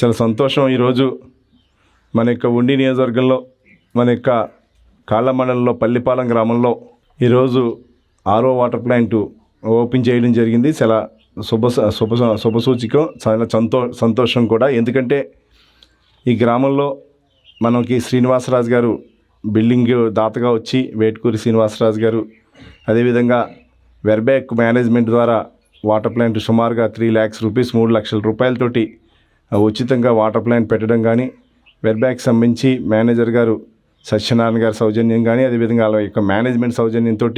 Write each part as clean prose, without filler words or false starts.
చాలా సంతోషం. ఈరోజు మన యొక్క ఉండి నియోజకవర్గంలో మన యొక్క కాళ్ళ మండలంలో పల్లిపాలెం గ్రామంలో ఈరోజు ఆరో వాటర్ ప్లాంట్ ఓపెన్ చేయడం జరిగింది. చాలా శుభసూచికం, చాలా సంతోషం కూడా. ఎందుకంటే ఈ గ్రామంలో మనకి శ్రీనివాసరాజు గారు బిల్డింగ్ దాతగా వచ్చి, వేట్కూరి శ్రీనివాసరాజు గారు, అదేవిధంగా వెర్బ్యాక్ మేనేజ్మెంట్ ద్వారా వాటర్ ప్లాంట్ సుమారుగా 3 lakhs రూపీస్ 3 లక్షల రూపాయలతోటి ఉచితంగా వాటర్ ప్లాంట్ పెట్టడం కానీ, వెర్బ్యాక్ సంబంధించి మేనేజర్ గారు సత్యనారాయణ గారి సౌజన్యం కానీ, అదేవిధంగా వాళ్ళ యొక్క మేనేజ్మెంట్ సౌజన్యంతో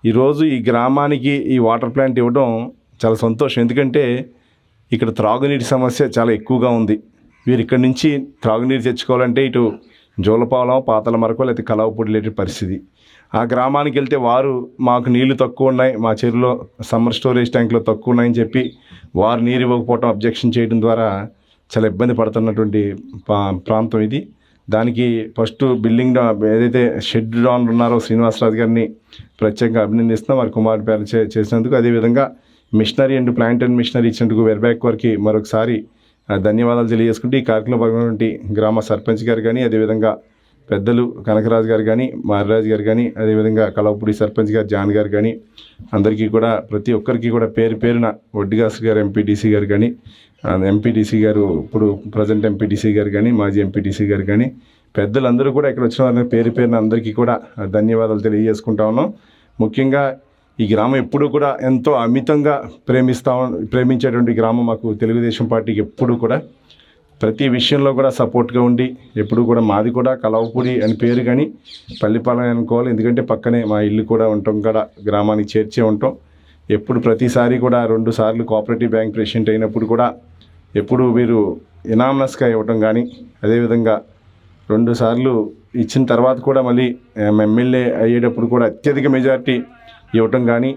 ఈరోజు ఈ గ్రామానికి ఈ వాటర్ ప్లాంట్ ఇవ్వడం చాలా సంతోషం. ఎందుకంటే ఇక్కడ త్రాగునీటి సమస్య చాలా ఎక్కువగా ఉంది. వీరు ఇక్కడి నుంచి త్రాగునీరు తెచ్చుకోవాలంటే ఇటు జోలపాలెం, పాతల మరకు, లేకపోతే కలవపూడి లేటి పరిస్థితి. ఆ గ్రామానికి వెళ్తే వారు మాకు నీళ్లు తక్కువ ఉన్నాయి, మా చెరువులో సమ్మర్ స్టోరేజ్ ట్యాంక్లో తక్కువ ఉన్నాయని చెప్పి వారు నీరు ఇవ్వకపోవడం, అబ్జెక్షన్ చేయడం ద్వారా చాలా ఇబ్బంది పడుతున్నటువంటి ప్రాంతం ఇది. దానికి ఫస్ట్ బిల్డింగ్ ఏదైతే షెడ్ డౌన్ ఉన్నారో శ్రీనివాసరాజు గారిని ప్రత్యేకంగా అభినందిస్తున్నాం, వారి కుమారుడి పేరు చేసినందుకు. అదేవిధంగా machinery and plant and machinery ఇచ్చినందుకు వెర్బ్యాక్ వారికి మరొకసారి ధన్యవాదాలు తెలియజేసుకుంటూ, ఈ కార్యక్రమంలో భాగమైనటువంటి గ్రామ సర్పంచ్ గారు కానీ, అదేవిధంగా పెద్దలు కనకరాజు గారు కానీ, మారిరాజు గారు కానీ, అదేవిధంగా కలవపూడి సర్పంచ్ గారు జాన్ గారు కానీ, అందరికీ కూడా ప్రతి ఒక్కరికి కూడా పేరు పేరున వడ్డిగాసు గారు ఎంపీటీసీ గారు కానీ, ఎంపీటీసీ గారు ఇప్పుడు ప్రజెంట్ ఎంపీటీసీ గారు కానీ, మాజీ ఎంపీటీసీ గారు కానీ, పెద్దలందరూ కూడా ఇక్కడ వచ్చిన వారిని పేరు పేరున అందరికీ కూడా ధన్యవాదాలు తెలియజేసుకుంటా ఉన్నాం. ముఖ్యంగా ఈ గ్రామం ఎప్పుడూ కూడా ఎంతో అమితంగా ప్రేమించేటువంటి గ్రామం. మాకు తెలుగుదేశం పార్టీకి ఎప్పుడూ కూడా ప్రతి విషయంలో కూడా సపోర్ట్గా ఉండి, ఎప్పుడు కూడా మాది కూడా కలవపూడి అని పేరు కానీ పల్లిపాలెం అనుకోవాలి. ఎందుకంటే పక్కనే మా ఇల్లు కూడా ఉంటాం, కూడా గ్రామానికి చేర్చే ఉంటాం. ఎప్పుడు ప్రతిసారి కూడా 2 సార్లు కోఆపరేటివ్ బ్యాంక్ ప్రెసిడెంట్ అయినప్పుడు కూడా ఎప్పుడు వీరు ఇనామనస్గా ఇవ్వటం కానీ, అదేవిధంగా 2 సార్లు ఇచ్చిన తర్వాత కూడా మళ్ళీ ఎమ్మెల్యే అయ్యేటప్పుడు కూడా అత్యధిక మెజార్టీ ఇవ్వటం కానీ,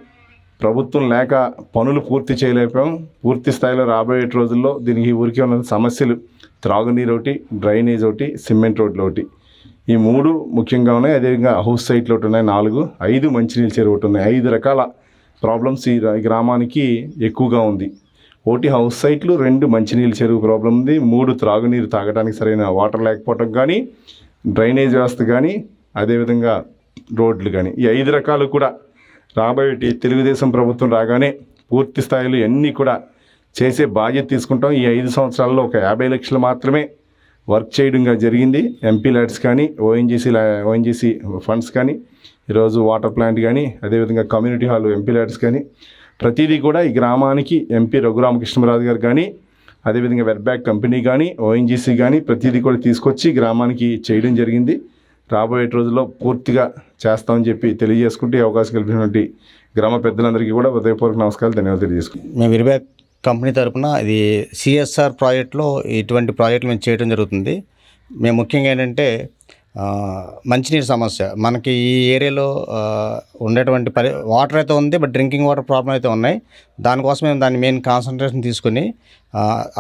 ప్రభుత్వం లేక పనులు పూర్తి చేయలేకపోయాం. పూర్తి స్థాయిలో రాబోయే రోజుల్లో దీనికి ఊరికి ఉన్న సమస్యలు త్రాగునీరు ఒకటి, డ్రైనేజ్ ఒకటి, సిమెంట్ రోడ్లు ఒకటి, ఈ 3 ముఖ్యంగా ఉన్నాయి. అదేవిధంగా హౌస్ సైట్లు ఒకటి ఉన్నాయి, 4, 5 మంచినీళ్ళ చెరువు ఒకటి ఉన్నాయి. 5 రకాల ప్రాబ్లమ్స్ ఈ గ్రామానికి ఎక్కువగా ఉంది. 1 హౌస్ సైట్లు, 2 మంచినీళ్ళ చెరువు ప్రాబ్లం ఉంది, 3 త్రాగునీరు తాగడానికి సరైన వాటర్ లేకపోవటం కానీ, డ్రైనేజ్ వ్యవస్థ కానీ, అదేవిధంగా రోడ్లు కానీ, ఈ 5 రకాలు కూడా రాబోయే తెలుగుదేశం ప్రభుత్వం రాగానే పూర్తి స్థాయిలో అన్నీ కూడా చేసే బాధ్యత తీసుకుంటాం. ఈ 5 సంవత్సరాల్లో ఒక 50 లక్షలు మాత్రమే వర్క్ చేయడంగా జరిగింది. ఎంపీ ల్యాడ్స్ కానీ, ఓఎన్జీసీ ఫండ్స్ కానీ, ఈరోజు వాటర్ ప్లాంట్ కానీ, అదేవిధంగా కమ్యూనిటీ హాల్ ఎంపీ ల్యాడ్స్ కానీ, ప్రతిదీ కూడా ఈ గ్రామానికి ఎంపీ రఘురామకృష్ణరాజు గారు కానీ, అదేవిధంగా వెర్బ్యాక్ కంపెనీ కానీ, ఓఎన్జీసీ కానీ ప్రతిదీ కూడా తీసుకొచ్చి గ్రామానికి చేయడం జరిగింది. రాబోయే రోజుల్లో పూర్తిగా చేస్తామని చెప్పి తెలియజేసుకుంటే అవకాశం కల్పించినటువంటి గ్రామ పెద్దలందరికీ కూడా హృదయపూర్వక నమస్కారాలు, ధన్యవాదాలు తెలియజేసుకుంటాం. మేము వెర్బ్యాక్ కంపెనీ తరఫున ఇది సిఎస్ఆర్ ప్రాజెక్ట్లో ఇటువంటి ప్రాజెక్టులు మేము చేయడం జరుగుతుంది. మేము ముఖ్యంగా ఏంటంటే మంచినీరు సమస్య మనకి ఈ ఏరియాలో ఉండేటువంటి వాటర్ అయితే ఉంది, బట్ డ్రింకింగ్ వాటర్ ప్రాబ్లం అయితే ఉన్నాయి. దానికోసం మేము దాన్ని మెయిన్ కాన్సన్ట్రేషన్ తీసుకుని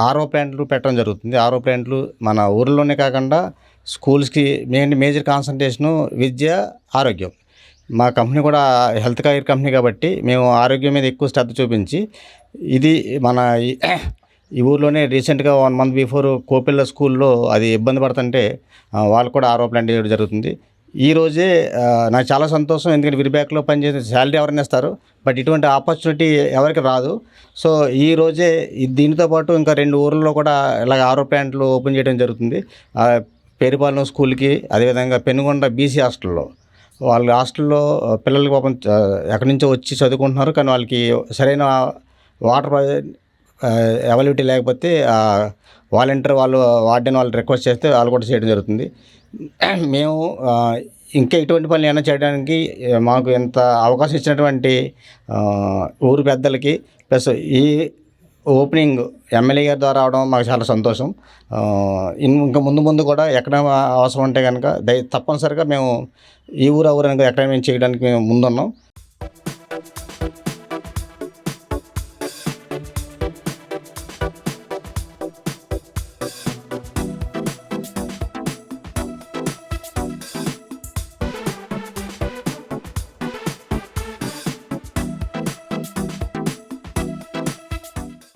ఆర్ఓ ప్లాంట్లు పెట్టడం జరుగుతుంది. ఆర్ఓ ప్లాంట్లు మన ఊర్లోనే కాకుండా స్కూల్స్కి మేజర్ కాన్సన్ట్రేషను విద్య, ఆరోగ్యం. మా కంపెనీ కూడా హెల్త్ కేర్ కంపెనీ కాబట్టి మేము ఆరోగ్యం మీద ఎక్కువ శ్రద్ధ చూపించి, ఇది మన ఈ ఊర్లోనే రీసెంట్గా 1 month బిఫోర్ కోపిల్ల స్కూల్లో అది ఇబ్బంది పడుతుంటే వాళ్ళు కూడా ఆర్ఓ ప్లాంట్ చేయడం జరుగుతుంది. ఈరోజే నాకు చాలా సంతోషం. ఎందుకంటే వెర్బ్యాక్లో పనిచేసే శాలరీ ఎవరైనా ఇస్తారు, బట్ ఇటువంటి ఆపర్చునిటీ ఎవరికి రాదు. సో ఈరోజే దీనితో పాటు ఇంకా 2 ఊర్లలో కూడా ఇలాగ ఆర్ఓ ప్లాంట్లు ఓపెన్ చేయడం జరుగుతుంది. పేరుపాలెం స్కూల్కి, అదేవిధంగా పెనుగొండ బీసీ హాస్టల్లో, వాళ్ళ హాస్టల్లో పిల్లలకి పాపం ఎక్కడి నుంచో వచ్చి చదువుకుంటున్నారు, కానీ వాళ్ళకి సరైన వాటర్ అవైలబిలిటీ లేకపోతే వాలంటీర్ వార్డెన్ వాళ్ళు రిక్వెస్ట్ చేస్తే వాళ్ళు కూడా చేయడం జరుగుతుంది. మేము ఇంకా ఇటువంటి పనులు ఏమైనా చేయడానికి మాకు ఎంత అవకాశం ఇచ్చినటువంటి ఊరు పెద్దలకి, ప్లస్ ఈ ఓపెనింగ్ ఎమ్మెల్యే గారి ద్వారా అవడం మాకు చాలా సంతోషం. ఇంకా ముందు కూడా ఎక్కడ అవసరం ఉంటే కనుక తప్పనిసరిగా మేము ఈ ఊరు ఎక్కడైనా మేము చేయడానికి మేము ముందున్నాం.